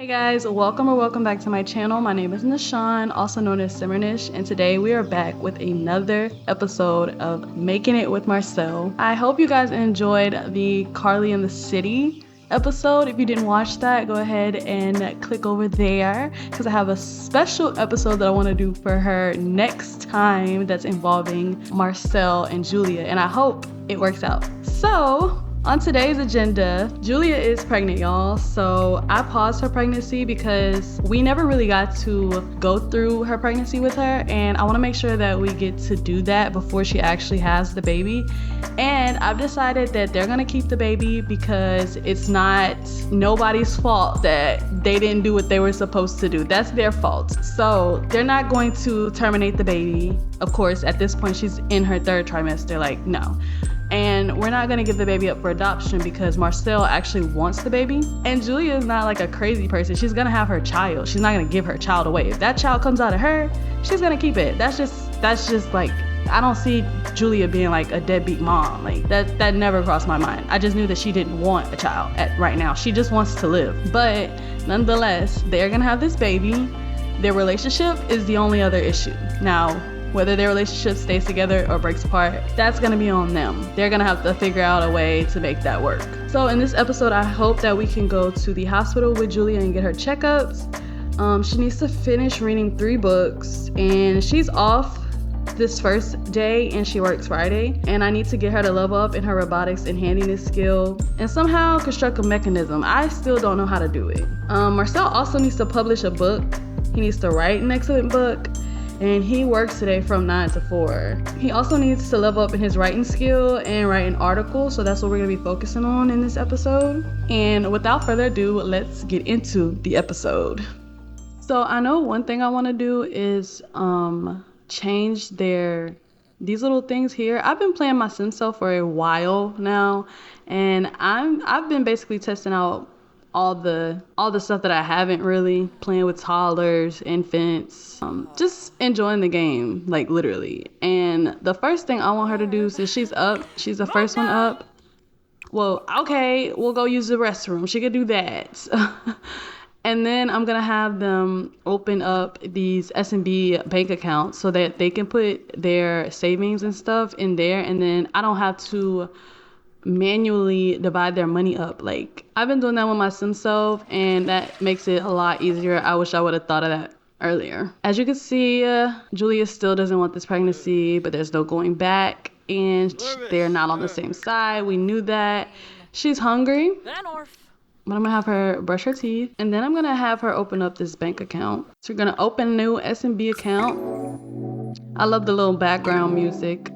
Hey guys, welcome back to my channel. My name is Nishan, also known as SimmerNish, and today we are back with another episode of Making It with Marcel. I hope you guys enjoyed the Carly in the City episode. If you didn't watch that, go ahead and click over there because I have a special episode that I want to do for her next time that's involving Marcel and Julia, and I hope it works out. So, on today's agenda, Julia is pregnant, y'all. So I paused her pregnancy because we never really got to go through her pregnancy with her, and I want to make sure that we get to do that before she actually has the baby. And I've decided that they're gonna keep the baby because it's not nobody's fault that they didn't do what they were supposed to do. That's their fault. So they're not going to terminate the baby. Of course, at this point, she's in her third trimester, like, no. And we're not gonna give the baby up for adoption because Marcel actually wants the baby. And Julia is not like a crazy person. She's gonna have her child. She's not gonna give her child away. If that child comes out of her, she's gonna keep it. That's just like, I don't see Julia being like a deadbeat mom. Like that never crossed my mind. I just knew that she didn't want a child right now. She just wants to live. But nonetheless, they're gonna have this baby. Their relationship is the only other issue. Now, whether their relationship stays together or breaks apart, that's gonna be on them. They're gonna have to figure out a way to make that work. So in this episode, I hope that we can go to the hospital with Julia and get her checkups. She needs to finish reading 3 books, and she's off this first day and she works Friday. And I need to get her to level up in her robotics and handiness skill and somehow construct a mechanism. I still don't know how to do it. Marcel also needs to publish a book. He needs to write an excellent book. And he works today from 9 to 4. He also needs to level up in his writing skill and write an article. So that's what we're gonna be focusing on in this episode. And without further ado, let's get into the episode. So I know one thing I wanna do is change these little things here. I've been playing my SimCell for a while now. And I've been basically testing out all the stuff that I haven't really, playing with toddlers, infants, just enjoying the game, like literally. And the first thing I want her to do, since she's up, she's the first one up. Well, okay, we'll go use the restroom. She could do that. And then I'm gonna have them open up these S&B bank accounts so that they can put their savings and stuff in there, and then I don't have to manually divide their money up. Like, I've been doing that with my SimSelf, and that makes it a lot easier. I wish I would have thought of that earlier. As you can see, Julia still doesn't want this pregnancy, but there's no going back, and they're not on the same side. We knew that. She's hungry, but I'm gonna have her brush her teeth, and then I'm gonna have her open up this bank account. So we're gonna open a new S&B account. I love the little background music.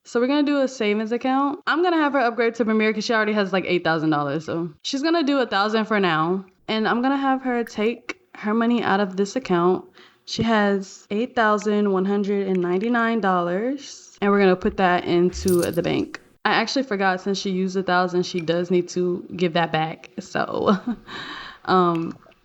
So we're gonna do a savings account. I'm gonna have her upgrade to Premier because she already has like $8,000. So she's gonna do $1,000 for now. And I'm gonna have her take her money out of this account. She has $8,199, and we're gonna put that into the bank. I actually forgot, since she used $1,000, she does need to give that back. So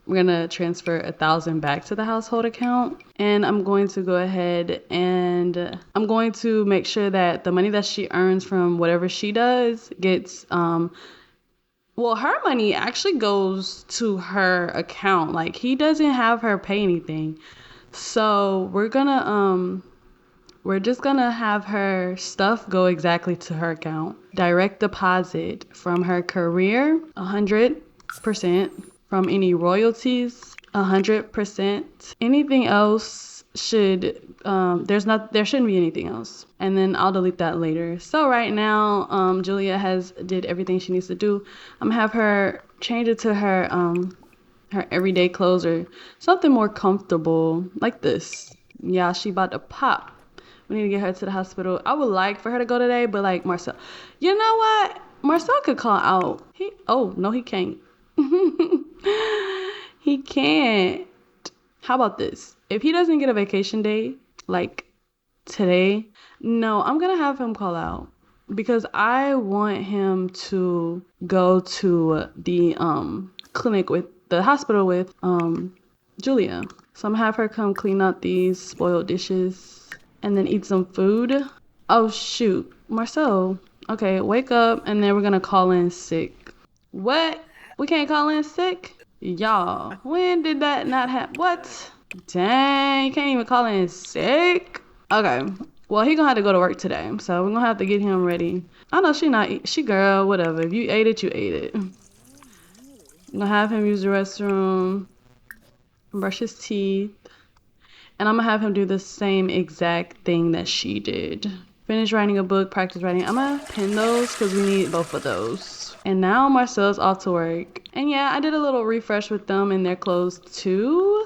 we're gonna transfer $1,000 back to the household account, and I'm going to go ahead and I'm going to make sure that the money that she earns from whatever she does gets, well, her money actually goes to her account. Like, he doesn't have her pay anything. So we're just gonna have her stuff go exactly to her account. Direct deposit from her career, 100%. From any royalties, 100%. Anything else should, there shouldn't be anything else. And then I'll delete that later. So right now, Julia did everything she needs to do. I'm gonna have her change it to her everyday clothes or something more comfortable, like this. Yeah, she about to pop. We need to get her to the hospital. I would like for her to go today, but like Marcel, you know what? Marcel could call out. No, he can't. He can't. How about this? If he doesn't get a vacation day, like today, no, I'm gonna have him call out because I want him to go to the clinic with the hospital with Julia. So I'm gonna have her come clean up these spoiled dishes and then eat some food. Oh shoot, Marcel. Okay, wake up, and then we're gonna call in sick. What? We can't call in sick? Y'all, when did that not happen? What? Dang, you can't even call in sick. Okay, well, he gonna have to go to work today, so we're gonna have to get him ready. I know she girl, whatever. If you ate it, you ate it. I'm gonna have him use the restroom, brush his teeth, and I'm gonna have him do the same exact thing that she did. Finish writing a book, practice writing. I'm gonna pin those because we need both of those. And now Marcel's off to work. And yeah, I did a little refresh with them and their clothes too.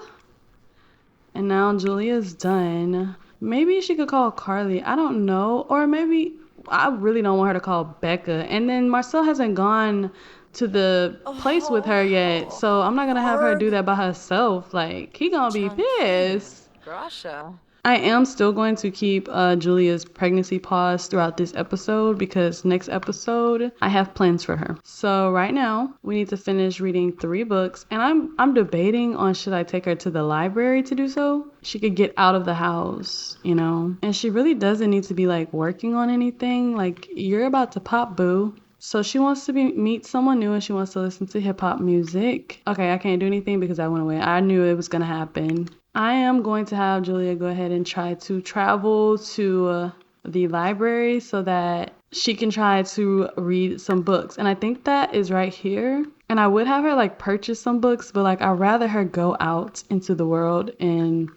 And now Julia's done. Maybe she could call Carly. I don't know. Or maybe I really don't want her to call Becca. And then Marcel hasn't gone to the place with her yet. So I'm not gonna have her do that by herself. Like, he gonna be pissed. Grasha. I am still going to keep Julia's pregnancy pause throughout this episode because next episode I have plans for her. So right now we need to finish reading 3 books, and I'm debating on should I take her to the library to do so. She could get out of the house, you know, and she really doesn't need to be like working on anything. Like, you're about to pop, boo. So she wants to meet someone new and she wants to listen to hip hop music. Okay, I can't do anything because I went away. I knew it was gonna happen. I am going to have Julia go ahead and try to travel to the library so that she can try to read some books. And I think that is right here. And I would have her like purchase some books, but like I'd rather her go out into the world and,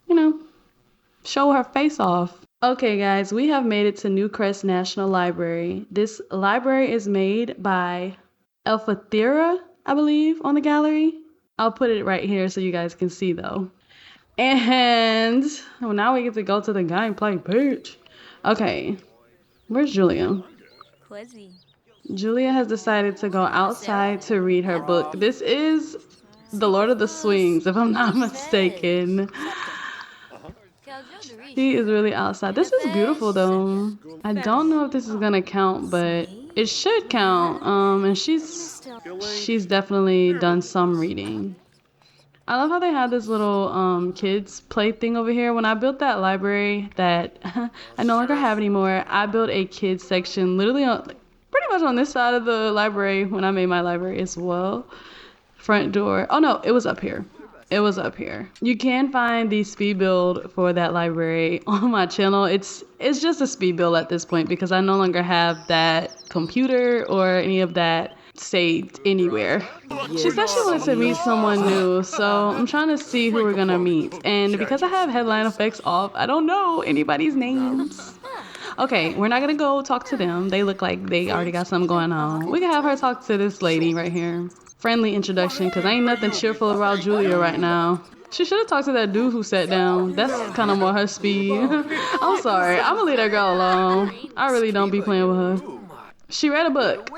you know, show her face off. Okay, guys, we have made it to Newcrest National Library. This library is made by Elfatheria, I believe, on the gallery. I'll put it right here so you guys can see though. And well, now we get to go to the gameplay page. Okay, where's Julia? Julia has decided to go outside to read her book. This is The Lord of the Swings, if I'm not mistaken. She is really outside. This is beautiful though. I don't know if this is gonna count, but it should count. And she's definitely done some reading. I love how they have this little kids play thing over here. When I built that library that I no longer have anymore, I built a kids section literally pretty much on this side of the library when I made my library as well. Front door. Oh no, it was up here. It was up here. You can find the speed build for that library on my channel. It's just a speed build at this point because I no longer have that computer or any of that saved anywhere. She said she wanted to meet someone new, so I'm trying to see who we're gonna meet. And because I have headline effects off, I don't know anybody's names. Okay, we're not gonna go talk to them. They look like they already got something going on. We can have her talk to this lady right here. Friendly introduction, because ain't nothing cheerful about Julia right now. She should have talked to that dude who sat down. That's kind of more her speed. I'm sorry. I'm gonna leave that girl alone. I really don't be playing with her. She read a book.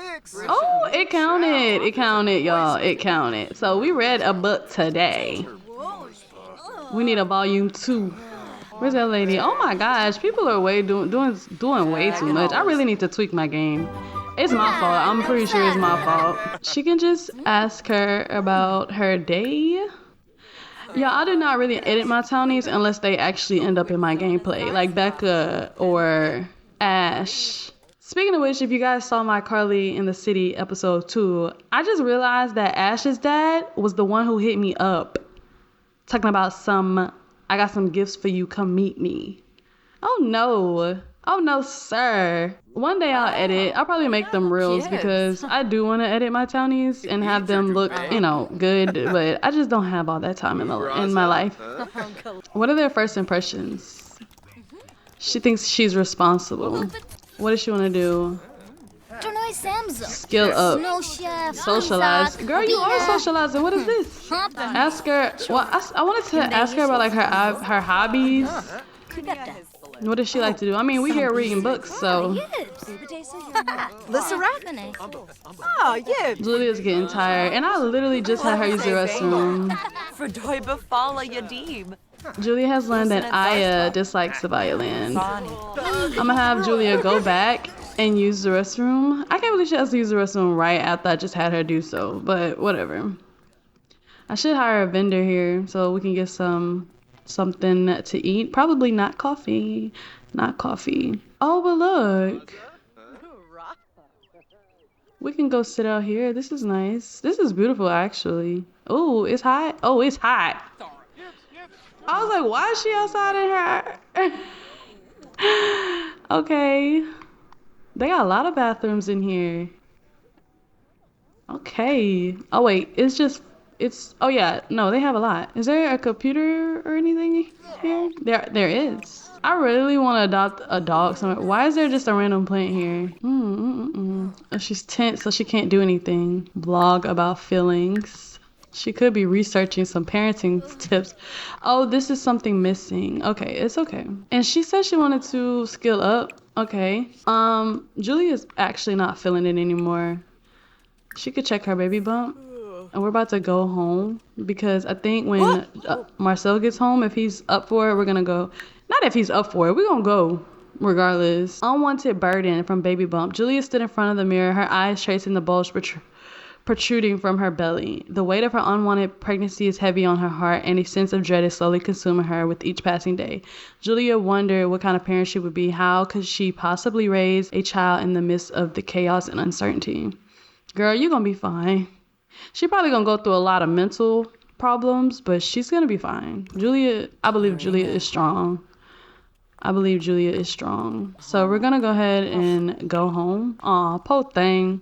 Oh, it counted. It counted, y'all. It counted. So we read a book today. We need a volume 2. Where's that lady? Oh my gosh, people are doing way too much. I really need to tweak my game. It's my fault. I'm pretty sure it's my fault. She can just ask her about her day. Yeah, I do not really edit my townies unless they actually end up in my gameplay, like Becca or Ash. Speaking of which, if you guys saw my Carly in the City episode 2, I just realized that Ash's dad was the one who hit me up talking about I got some gifts for you, come meet me. Oh no sir. One day I'll edit. I'll probably make them reels because I do want to edit my townies and have them look, you know, good, but I just don't have all that time in my life. What are their first impressions? She thinks she's responsible. What does she want to do? Skill up. Socialize. Girl, you are socializing. What is this? Ask her. Well, I wanted to ask her about like her hobbies. What does she like to do? I mean, we here reading books, so. Oh, yeah. Julia's getting tired, and I literally just had her use the restroom. Julia has learned that Aya dislikes the violin. I'm gonna have Julia go back and use the restroom. I can't believe she has to use the restroom right after I just had her do so, but whatever. I should hire a vendor here so we can get something to eat. Probably not coffee. Not coffee. Oh, but look. We can go sit out here. This is nice. This is beautiful, actually. Oh, it's hot. Oh, it's hot. I was like, why is she outside in her? Okay. They got a lot of bathrooms in here. Okay. Oh, wait. Oh, yeah. No, they have a lot. Is there a computer or anything here? There is. I really want to adopt a dog somewhere. Why is there just a random plant here? Oh, she's tense, so she can't do anything. Blog about feelings. She could be researching some parenting tips. Oh, this is something missing. Okay, it's okay. And she said she wanted to skill up. Okay. Julia's actually not feeling it anymore. She could check her baby bump. And we're about to go home because I think when Marcel gets home, if he's up for it, we're gonna go. Not if he's up for it, we're gonna go regardless. Unwanted burden from baby bump. Julia stood in front of the mirror, her eyes tracing the bulge protruding from her belly. The weight of her unwanted pregnancy is heavy on her heart, and a sense of dread is slowly consuming her with each passing day. Julia wondered what kind of parent she would be. How could she possibly raise a child in the midst of the chaos and uncertainty? Girl, you're gonna be fine. She probably gonna go through a lot of mental problems, but she's gonna be fine. I believe Julia is strong. I believe Julia is strong. So we're gonna go ahead and go home. Aw, po thing.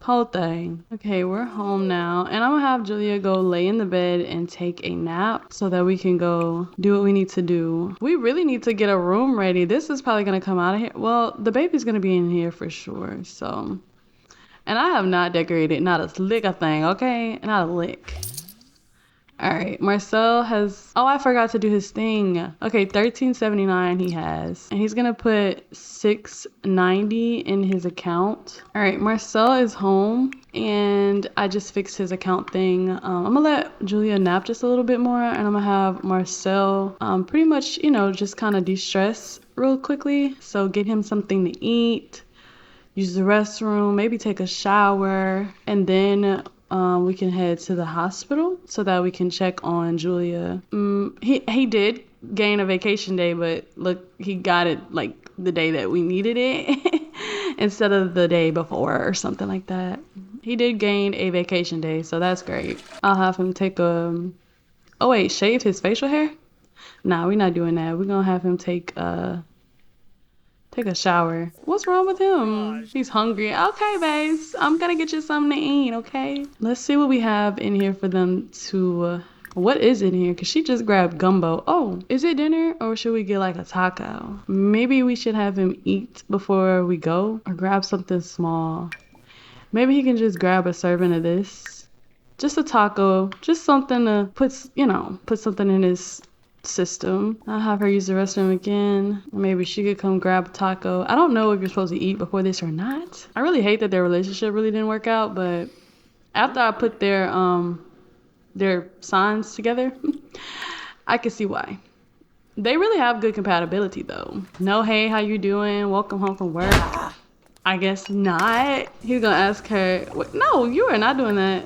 Po thing. Okay, we're home now. And I'm gonna have Julia go lay in the bed and take a nap so that we can go do what we need to do. We really need to get a room ready. This is probably gonna come out of here. Well, the baby's gonna be in here for sure, so. And I have not decorated not a lick of thing, okay? Not a lick. All right, Marcel has, oh, I forgot to do his thing. Okay, 1379 he has. And he's gonna put 690 in his account. All right, Marcel is home and I just fixed his account thing. I'm gonna let Julia nap just a little bit more and I'm gonna have Marcel pretty much, just kind of de-stress real quickly. So get him something to eat. Use the restroom, maybe take a shower, and then we can head to the hospital so that we can check on Julia. He did gain a vacation day, but look, he got it like the day that we needed it instead of the day before or something like that. He did gain a vacation day, so that's great. I'll have him take oh wait, shave his facial hair? Nah, we're not doing that. We're gonna have him take a shower. What's wrong with him? He's hungry. Okay, babes. I'm gonna get you something to eat, okay? Let's see what we have in here for them to... what is in here? Because she just grabbed gumbo. Oh, is it dinner or should we get like a taco? Maybe we should have him eat before we go or grab something small. Maybe he can just grab a serving of this. Just a taco. Just something to put something in his system. I'll have her use the restroom again. Maybe she could come grab a taco. I don't know if you're supposed to eat before this or not. I really hate that their relationship really didn't work out, but after I put their signs together, I can see why. They really have good compatibility though. No, hey, how you doing? Welcome home from work. I guess not. He's gonna ask her, no, you are not doing that.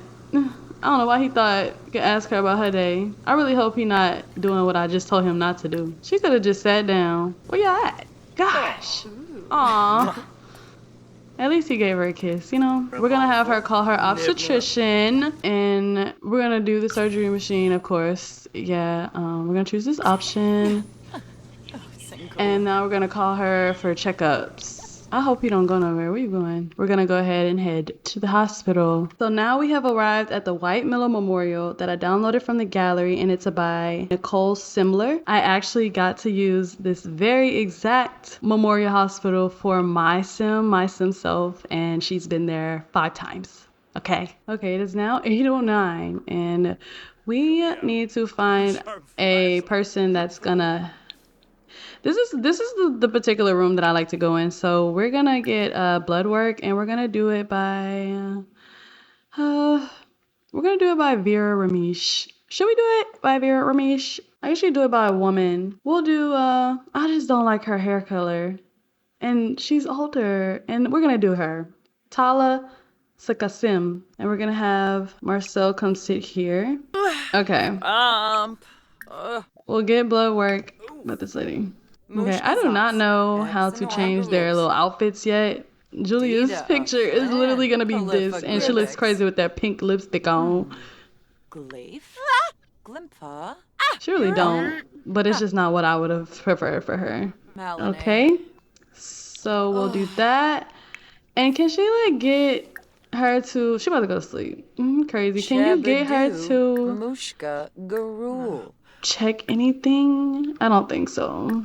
I don't know why he thought you could ask her about her day. I really hope he not doing what I just told him not to do. She could have just sat down. Where you at? Gosh. Aw. At least he gave her a kiss, We're gonna have her call her obstetrician and we're gonna do the surgery machine, of course. Yeah, we're gonna choose this option. And now we're gonna call her for checkups. I hope you don't go nowhere. Where you going? We're gonna go ahead and head to the hospital. So now we have arrived at the White Willow Memorial that I downloaded from the gallery, and it's by Nicolesblr. I actually got to use this very exact memorial hospital for my sim self, and she's been there 5 times. Okay, it is now 8:09, and we need to find a person that's gonna... This is the particular room that I like to go in. So we're gonna get blood work, and we're gonna do it by Vera Ramesh. Should we do it by Vera Ramesh? I usually do it by a woman. We'll do I just don't like her hair color, and she's older, and we're gonna do her. Tala Sakasim, and we're gonna have Marcel come sit here. Okay. We'll get blood work with this lady. Okay, I do not know how to change their little outfits yet. Julia's Dita, picture is literally gonna be this, and she looks Caliphagrivix. crazy with that pink lipstick on. Gleif? Glimpa? She really don't, but it's just not what I would have preferred for her. Malone. Okay, so we'll do that. And can she like get her to? She about to go to sleep. Crazy. Can you get her to Mushka Garul. check anything? I don't think so.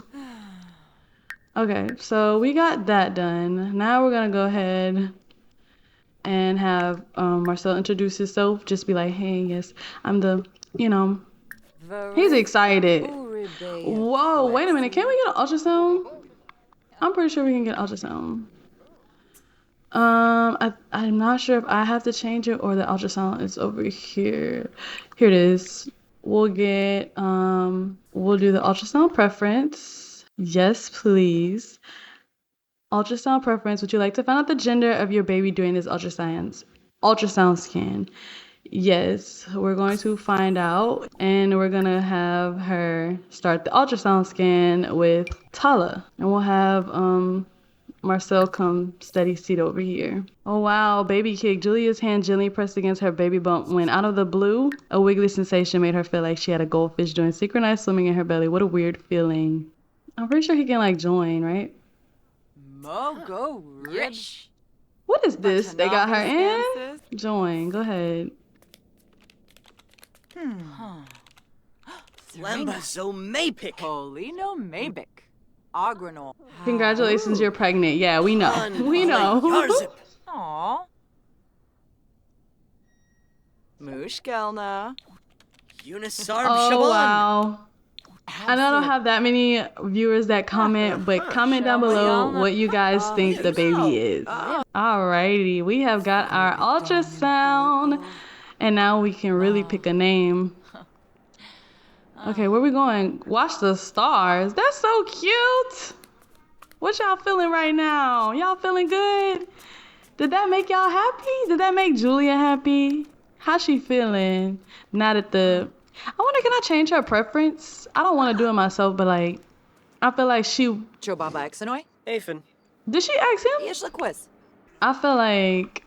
Okay, so we got that done. Now we're gonna go ahead and have Marcel introduce himself. Just be like, hey, yes, I'm the, he's excited. Whoa, wait a minute. Can we get an ultrasound? I'm pretty sure we can get an ultrasound. I'm not sure if I have to change it or the ultrasound is over here. Here it is. We'll get, we'll do the ultrasound preference. Yes, please. Ultrasound preference. Would you like to find out the gender of your baby during this ultrasound scan? Yes, we're going to find out, and we're gonna have her start the ultrasound scan with Tala, and we'll have Marcel come steady seat over here. Oh wow, baby kick. Julia's hand gently pressed against her baby bump when out of the blue, a wiggly sensation made her feel like she had a goldfish doing synchronized swimming in her belly. What a weird feeling. I'm pretty sure he can like join, right? Mogo Rich. What is this? They got her in? Join. Go ahead. Lembazo Mapik. Polino Mabik. Agranol. Congratulations, you're pregnant. Yeah, we know. We know. Aw. Mushkelna. Unisarb Oh, Shaban. wow. I know I don't have that many viewers that comment, but comment down below what you guys think the baby is. Alrighty, we have got our ultrasound, and now we can really pick a name. Okay, where we going? Watch the stars. That's so cute. What y'all feeling right now? Y'all feeling good? Did that make y'all happy? Did that make Julia happy? How's she feeling now that I wonder, can I change her preference? I don't want to do it myself, but like, I feel like Joe Baba Exanoy? Afen. did she ask him? Yes, the quiz. I feel like,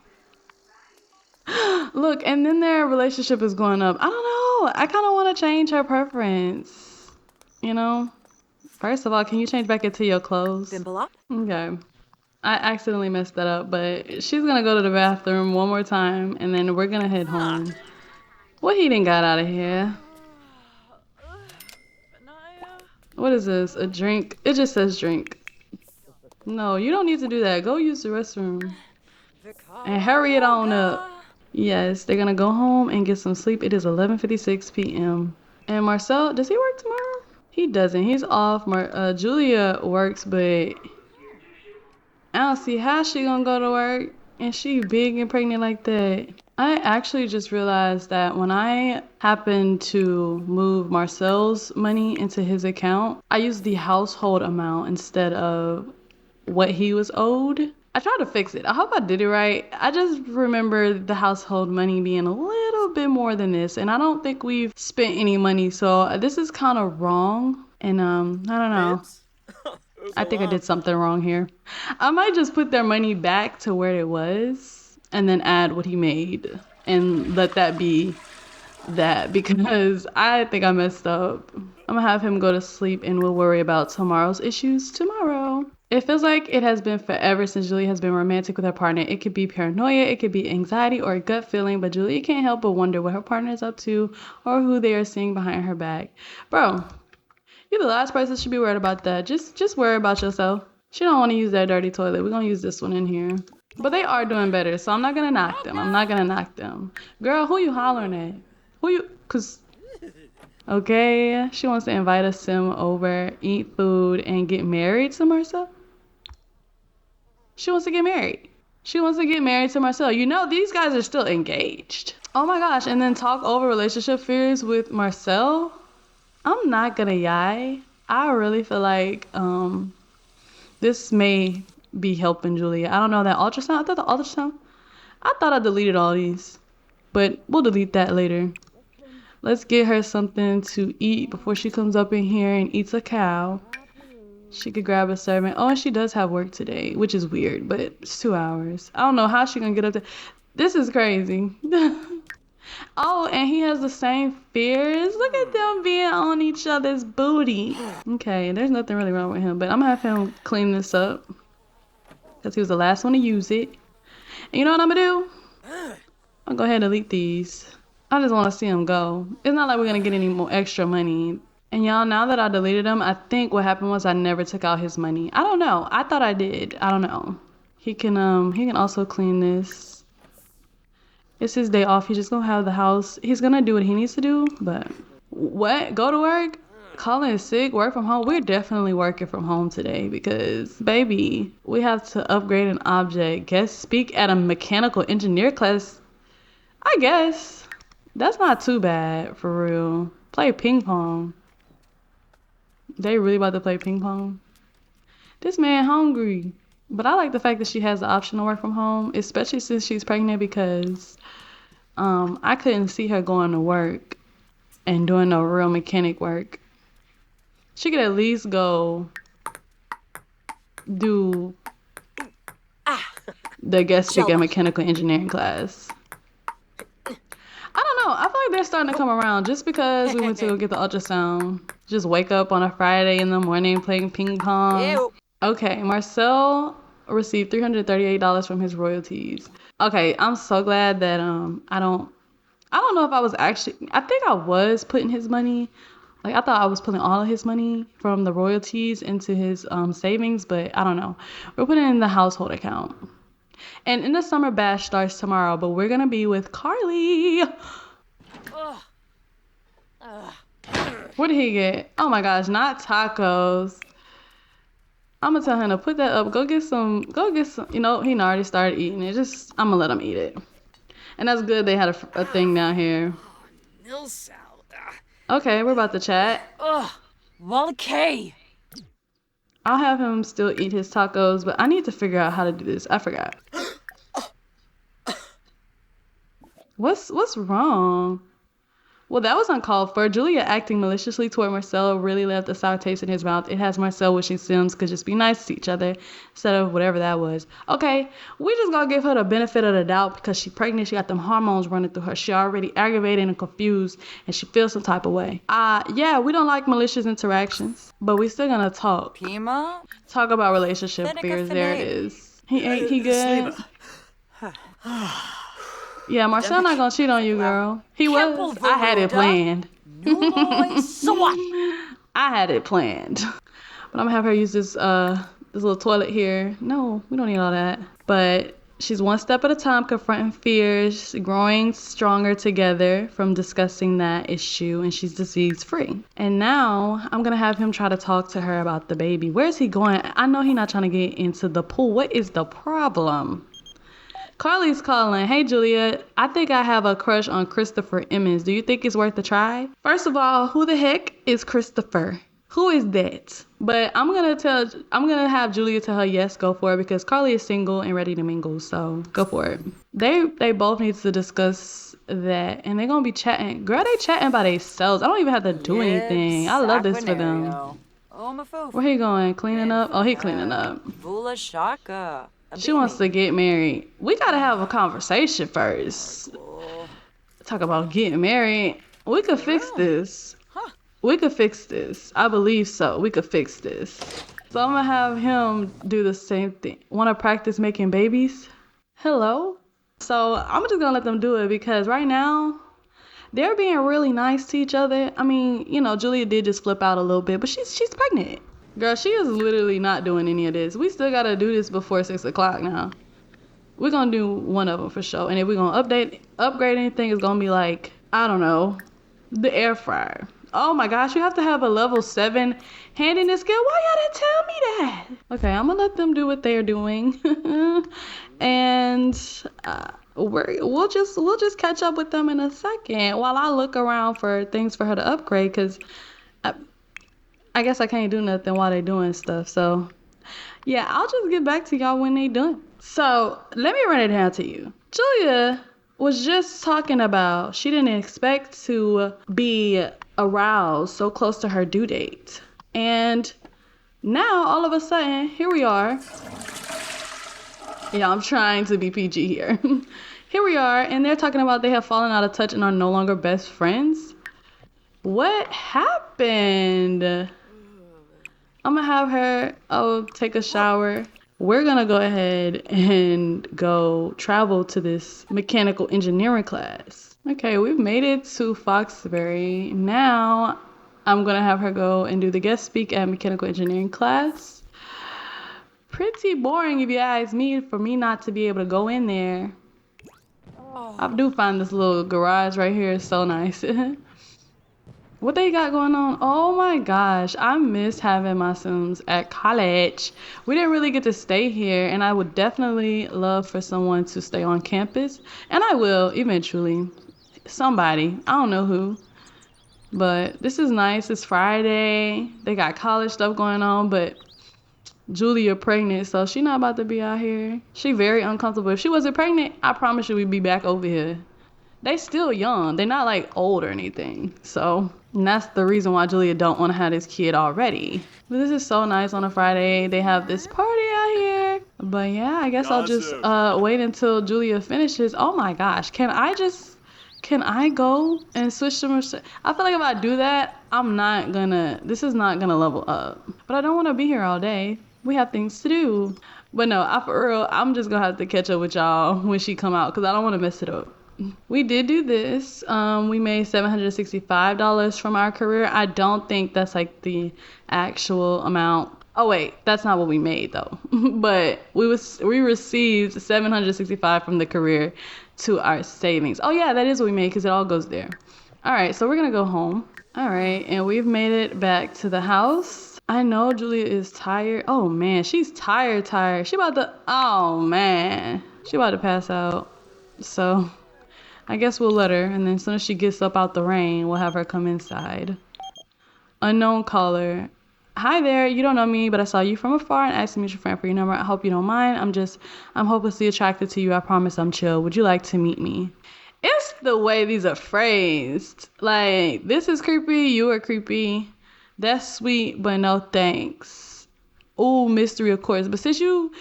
look, and then their relationship is going up. I don't know. I kind of want to change her preference. First of all, can you change back into your clothes? Bimbalop? Okay. I accidentally messed that up, but she's gonna go to the bathroom one more time, and then we're gonna head home. What he done got out of here? What is this? A drink? It just says drink. No, you don't need to do that. Go use the restroom. And hurry it on up. Yes, they're gonna go home and get some sleep. It is 11:56 p.m. And Marcel, does he work tomorrow? He doesn't. He's off. Julia works, but I don't see how she gonna go to work. And she big and pregnant like that. I actually just realized that when I happened to move Marcel's money into his account, I used the household amount instead of what he was owed. I tried to fix it. I hope I did it right. I just remember the household money being a little bit more than this, and I don't think we've spent any money, so this is kind of wrong. And I don't know. I think I did something wrong here. I might just put their money back to where it was and then add what he made and let that be that, because I think I messed up. I'm gonna have him go to sleep and we'll worry about tomorrow's issues tomorrow. It feels like it has been forever since Julia has been romantic with her partner. It could be paranoia, it could be anxiety or a gut feeling, but Julia can't help but wonder what her partner is up to or who they are seeing behind her back. Bro, you're the last person that should be worried about that. Just worry about yourself. She don't want to use that dirty toilet. We're gonna use this one in here. But they are doing better, so I'm not gonna knock them. I'm not gonna knock them. Girl, who you hollering at? Okay, she wants to invite a sim over, eat food, and get married to Marcel? She wants to get married. She wants to get married to Marcel. These guys are still engaged. Oh my gosh, and then talk over relationship fears with Marcel? I'm not gonna lie. I really feel like this may be helping Julia. I don't know, that ultrasound. I thought I deleted all these, but we'll delete that later. Let's get her something to eat before she comes up in here and eats a cow. She could grab a servant. Oh, and she does have work today, which is weird, but it's 2 hours. I don't know how she gonna get up there. This is crazy. Oh, and he has the same fears. Look at them being on each other's booty. Okay, there's nothing really wrong with him, but I'm gonna have him clean this up because he was the last one to use it. And you know what I'm gonna do? I'll go ahead and delete these. I just want to see him go. It's not like we're gonna get any more extra money. And y'all, now that I deleted him, I think what happened was I never took out his money. I don't know. I thought I did. I don't know. He can also clean this. It's his day off. He's just gonna have the house. He's gonna do what he needs to do, but what? Go to work? Calling in sick? Work from home? We're definitely working from home today because, baby, we have to upgrade an object. Guest speak at a mechanical engineer class. I guess. That's not too bad, for real. Play ping pong. They really about to play ping pong? This man hungry. But I like the fact that she has the option to work from home, especially since she's pregnant because I couldn't see her going to work and doing no real mechanic work. She could at least go do the guest speak at mechanical engineering class. I don't know. I feel like they're starting to come around just because we went to go get the ultrasound. Just wake up on a Friday in the morning playing ping pong. Ew. Okay, Marcel received $338 from his royalties. Okay, I'm so glad that I don't know if I was actually, I think I was putting his money, like I thought I was putting all of his money from the royalties into his savings, but I don't know. We're putting it in the household account. And in the summer bash starts tomorrow, but we're gonna be with Carly. What did he get? Oh my gosh, not tacos. I'm gonna tell him to put that up. Go get some, you know, he already started eating it. I'm gonna let him eat it. And that's good they had a thing down here. Nil salad. Okay, we're about to chat. Okay. I'll have him still eat his tacos, but I need to figure out how to do this. I forgot. What's wrong? Well, that was uncalled for. Julia acting maliciously toward Marcel really left a sour taste in his mouth. It has Marcel wishing Sims could just be nice to each other instead of whatever that was. Okay, we just gonna give her the benefit of the doubt because she's pregnant. She got them hormones running through her. She already aggravated and confused, and she feels some type of way. Yeah, we don't like malicious interactions, but we still gonna talk. Pima? Talk about relationship fears. There it is. He good? Yeah, Marcel not gonna cheat on you, girl. He was. I had it planned. I had it planned. But I'm gonna have her use this little toilet here. No, we don't need all that. But she's one step at a time confronting fears, growing stronger together from discussing that issue, and she's disease free. And now I'm gonna have him try to talk to her about the baby. Where's he going? I know he's not trying to get into the pool. What is the problem? Carly's calling. Hey, Julia, I think I have a crush on Christopher Emmons. Do you think it's worth a try? First of all, who the heck is Christopher? Who is that? But I'm gonna have Julia tell her yes, go for it, because Carly is single and ready to mingle, so go for it. They both need to discuss that, and they're gonna be chatting. Girl, they chatting by themselves. I don't even have to do anything. I love this for them. Where he going? Cleaning up? Oh, he cleaning up. Vula Shaka. She wants to get married. We gotta have a conversation first. Talk about getting married. We could fix this. We could fix this. I believe so. We could fix this. So I'm gonna have him do the same thing. Wanna practice making babies? Hello? So I'm just gonna let them do it because right now, they're being really nice to each other. I mean, you know, Julia did just flip out a little bit, but she's pregnant. Girl, she is literally not doing any of this. We still gotta do this before 6 o'clock now. We're gonna do one of them for sure. And if we're gonna upgrade anything, it's gonna be like, I don't know, the air fryer. Oh my gosh, you have to have a level 7 handiness skill. Why y'all didn't tell me that? Okay, I'm gonna let them do what they're doing. And we'll just catch up with them in a second while I look around for things for her to upgrade, because I guess I can't do nothing while they doing stuff. So yeah, I'll just get back to y'all when they done. So let me run it down to you. Julia was just talking about she didn't expect to be aroused so close to her due date. And Now, all of a sudden, here we are. Yeah, I'm trying to be PG here. Here we are, and they're talking about they have fallen out of touch and are no longer best friends. What happened? I'm gonna have her take a shower. We're gonna go ahead and go travel to this mechanical engineering class. Okay, we've made it to Foxbury. Now I'm gonna have her go and do the guest speak at mechanical engineering class. Pretty boring if you ask me, for me not to be able to go in there. I do find this little garage right here is so nice. What they got going on? Oh my gosh, I miss having my Sims at college. We didn't really get to stay here, and I would definitely love for someone to stay on campus. And I will eventually. Somebody, I don't know who. But this is nice. It's Friday. They got college stuff going on, but Julia pregnant, so she not about to be out here. She very uncomfortable. If she wasn't pregnant, I promise you we'd be back over here. They still young. They're not like old or anything. So and that's the reason why Julia don't want to have this kid already. But this is so nice on a Friday. They have this party out here. But yeah, I guess I'll just wait until Julia finishes. Oh my gosh. Can I go and switch to Marcel? I feel like if I do that, this is not gonna level up. But I don't want to be here all day. We have things to do. But no, for real, I'm just gonna have to catch up with y'all when she come out because I don't want to mess it up. We did do this. We made $765 from our career. I don't think that's like the actual amount. Oh wait, that's not what we made though. But we received $765 from the career to our savings. Oh yeah, that is what we made because it all goes there. All right, so we're gonna go home. All right, and we've made it back to the house. I know Julia is tired. Oh man, she's tired. She about to pass out. So I guess we'll let her, and then as soon as she gets up out the rain, we'll have her come inside. Unknown caller. Hi there, you don't know me, but I saw you from afar and asked me to meet your friend for your number. I hope you don't mind. I'm hopelessly attracted to you. I promise I'm chill. Would you like to meet me? It's the way these are phrased. Like, this is creepy, you are creepy. That's sweet, but no thanks. Ooh, mystery, of course. But since you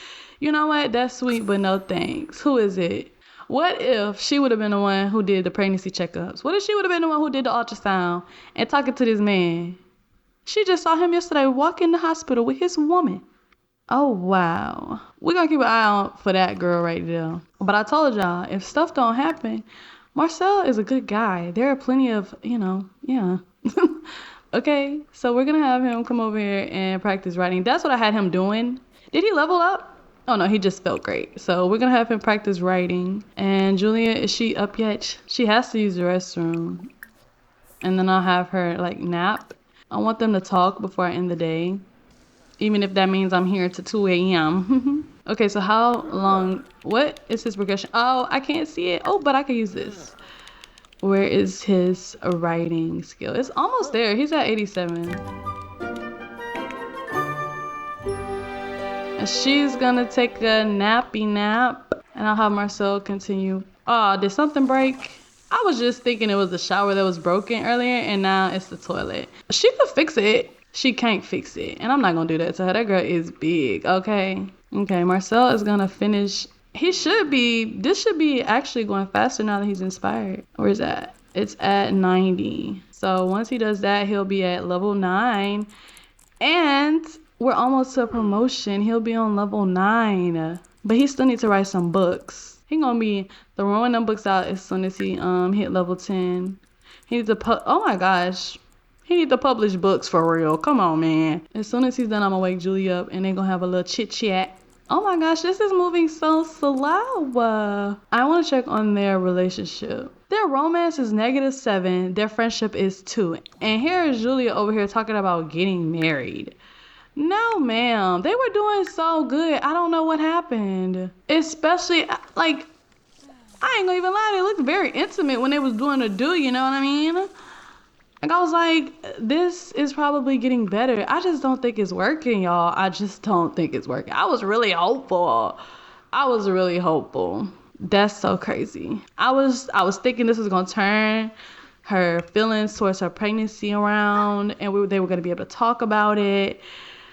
know what? That's sweet, but no thanks. Who is it? What if she would have been the one who did the pregnancy checkups? What if she would have been the one who did the ultrasound and talking to this man? She just saw him yesterday walk in the hospital with his woman. Oh, wow. We're going to keep an eye out for that girl right there. But I told y'all, if stuff don't happen, Marcel is a good guy. There are plenty of, yeah. Okay, so we're going to have him come over here and practice writing. That's what I had him doing. Did he level up? Oh no, he just felt great. So we're gonna have him practice writing. And Julia, is she up yet? She has to use the restroom. And then I'll have her like nap. I want them to talk before I end the day. Even if that means I'm here to 2 a.m. Okay, so how long, what is his progression? Oh, I can't see it. Oh, but I can use this. Where is his writing skill? It's almost there. He's at 87. She's gonna take a nappy nap, and I'll have Marcel continue. Oh, did something break? I was just thinking it was the shower that was broken earlier, and now it's the toilet. She could fix it. She can't fix it, and I'm not gonna do that to her. That girl is big, okay? Okay, Marcel is gonna finish. This should be actually going faster now that he's inspired. Where is that? It's at 90. So once he does that, he'll be at level 9, and we're almost to a promotion. He'll be on level 9. But he still needs to write some books. He gonna be throwing them books out as soon as he hit level 10. He needs to oh my gosh. He needs to publish books for real. Come on, man. As soon as he's done, I'm gonna wake Julie up and they're gonna have a little chit chat. Oh my gosh, this is moving so slow. I wanna check on their relationship. Their romance is -7. Their friendship is 2. And here is Julia over here talking about getting married. No, ma'am. They were doing so good. I don't know what happened. Especially, like, I ain't gonna even lie. They looked very intimate when they was doing the do, you know what I mean? Like, I was like, this is probably getting better. I just don't think it's working, y'all. I just don't think it's working. I was really hopeful. That's so crazy. I was thinking this was gonna turn her feelings towards her pregnancy around, and they were gonna be able to talk about it.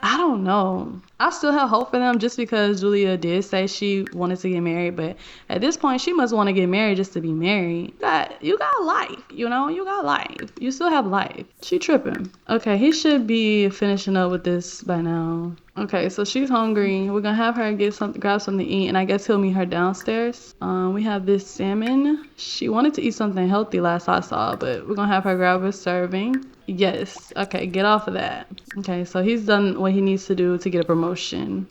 I don't know. I still have hope for them just because Julia did say she wanted to get married, but at this point she must want to get married just to be married. You got life, you know? You got life. You still have life. She tripping. Okay, he should be finishing up with this by now. Okay, so she's hungry. We're gonna have her grab something to eat, and I guess he'll meet her downstairs. We have this salmon. She wanted to eat something healthy last I saw, but we're gonna have her grab a serving. Yes. Okay, get off of that. Okay, so he's done what he needs to do to get a promotion.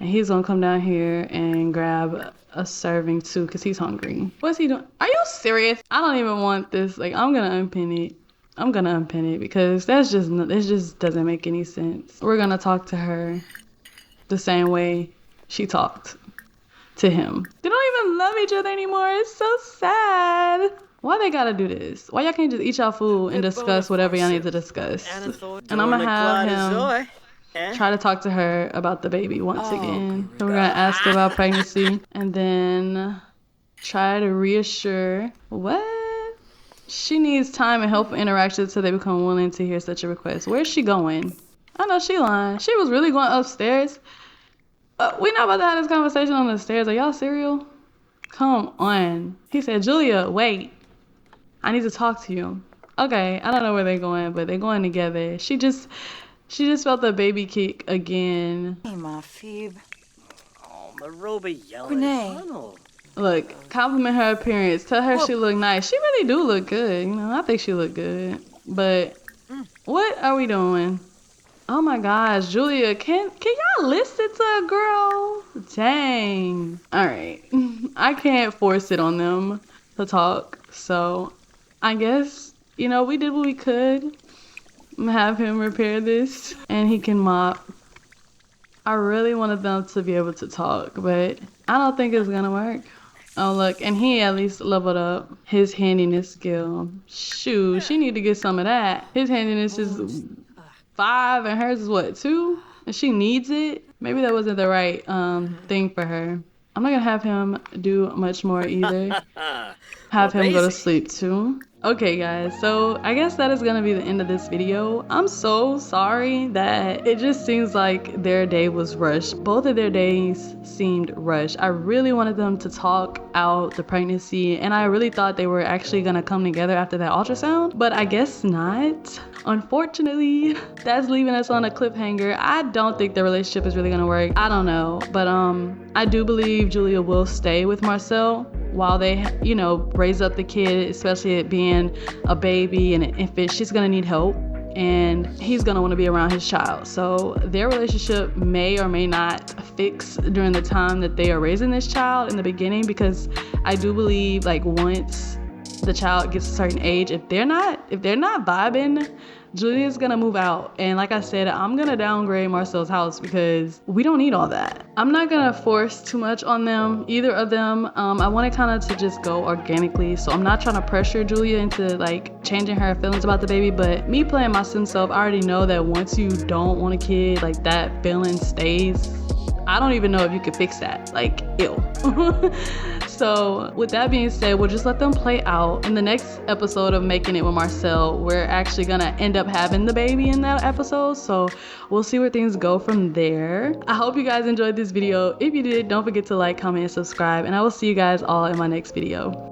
And he's gonna come down here and grab a serving too, because he's hungry. What's he doing? Are you serious? I don't even want this. Like, I'm gonna unpin it. I'm gonna unpin it because it just doesn't make any sense. We're gonna talk to her the same way she talked to him. They don't even love each other anymore. It's so sad. Why they gotta do this? Why y'all can't just eat y'all food and discuss whatever y'all need to discuss? And I'm gonna have him try to talk to her about the baby once again. So we're gonna ask her about pregnancy and then try to reassure what? She needs time and helpful interactions so they become willing to hear such a request. Where's she going? I know she lying. She was really going upstairs. We not about to have this conversation on the stairs. Are y'all serial? Come on. He said, Julia, wait. I need to talk to you. Okay, I don't know where they're going, but they're going together. She just felt the baby kick again. Hey, my Phoebe. Oh, Maroba yelling. Renee. Look, compliment her appearance. Tell her she look nice. She really do look good. You know, I think she look good. But what are we doing? Oh my gosh, Julia, can y'all listen to a girl? Dang. All right. I can't force it on them to talk. So I guess, you know, we did what we could. Have him repair this and he can mop. I really wanted them to be able to talk, but I don't think it's gonna work. Oh look, and he at least leveled up his handiness skill. Shoot, she need to get some of that. His handiness is 5 and hers is what, 2? And she needs it. Maybe that wasn't the right thing for her. I'm not gonna have him do much more either. Have him go to sleep too. Okay guys, so I guess that is gonna be the end of this video. I'm so sorry that it just seems like their day was rushed. Both of their days seemed rushed. I really wanted them to talk out the pregnancy and I really thought they were actually gonna come together after that ultrasound, but I guess not. Unfortunately, that's leaving us on a cliffhanger. I don't think the relationship is really gonna work. I don't know, but I do believe Julia will stay with Marcel while they, you know, raise up the kid, especially it being a baby and an infant. She's gonna need help and he's gonna wanna be around his child. So their relationship may or may not fix during the time that they are raising this child in the beginning, because I do believe like once the child gets a certain age, if they're not vibing, Julia's gonna move out. And like I said, I'm gonna downgrade Marcel's house because we don't need all that. I'm not gonna force too much on them, either of them. I want it kind of to just go organically. So I'm not trying to pressure Julia into like changing her feelings about the baby, but me playing my sim self, I already know that once you don't want a kid, like that feeling stays. I don't even know if you could fix that, like ew. So with that being said, we'll just let them play out. In the next episode of Making It with Marcel, we're actually gonna end up having the baby in that episode. So we'll see where things go from there. I hope you guys enjoyed this video. If you did, don't forget to like, comment, and subscribe. And I will see you guys all in my next video.